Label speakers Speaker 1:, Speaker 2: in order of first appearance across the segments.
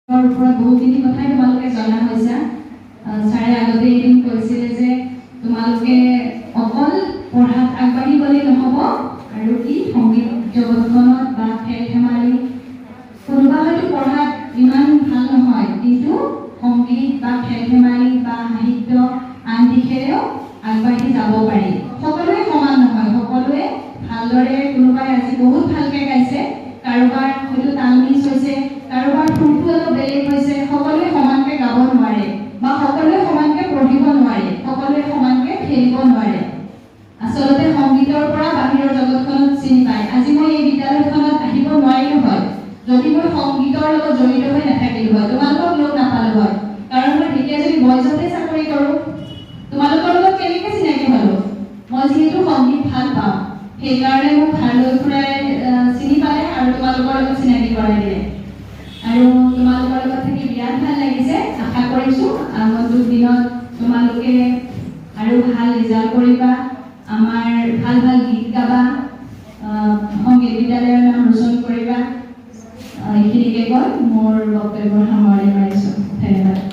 Speaker 1: বহুখিনি কথাই তোমালোকে জনা হৈছা। ছাৰে আগতে এদিন কৈছিলে যে তোমালোকে অকল পঢ়াত আগবাঢ়ি গ'লেই নহ'ব, আৰু কি সংগীত জগতখনত বা খেল ধেমালি, কোনোবা হয়তো পঢ়াত ইমান ভাল নহয় কিন্তু সংগীত বা খেল ধেমালি বা সাহিত্য আন দিশেৰেও আগবাঢ়ি যাব পাৰি। সকলোৱে সমান নহয়, সকলোৱে ভালদৰে, কোনোবাই আজি বহুত ভালকৈ গাইছে, কাৰোবাৰ হয়তো তাল মিছ হৈছে, কাৰোবাৰ সুৰটো অলপ বেলেগ হৈছে। সকলোৱে সমানকৈ গাব নোৱাৰে বা সকলোৱে সমানকৈ পঢ়িব নোৱাৰে, সকলোৱে সমানকৈ খেলিব নোৱাৰে। আচলতে সংগীতৰ পৰা বাহিৰৰ জগতখনত চিনি পায়। আজি মই এই বিদ্যালয়খনত আহিব নোৱাৰিলো হয় যদি মই সংগীতৰ লগত জড়িত হৈ নাথাকিলো হয়, তোমালোকক লগ নাপালো হয়। কাৰণ মই তেতিয়া যদি বয়জতে চাকৰি কৰোঁ, তোমালোকৰ লগত কেনেকৈ চিনাকি হ'লো? মই যিহেতু সংগীত ভাল পাওঁ, সেইকাৰণে মোক ভাললৈ ফুৰাই চিনি পালে আৰু তোমালোকৰ লগত চিনাকি কৰাই দিলে। আৰু তোমালোকৰ লগত থাকি বিৰাট ভাল লাগিছে। আশা কৰিছোঁ আগন্তুক দিনত তোমালোকে আৰু ভাল ৰিজাল্ট কৰিবা, আমাৰ ভাল ভাল গীত গাবা, সংগীত বিদ্যালয়ৰ নাম ৰোচন কৰিবা। এইখিনিকে কৈ মোৰ বক্তব্য সামৰণি মাৰিছোঁ। ধন্যবাদ।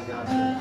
Speaker 2: লগীয়া হৈছিল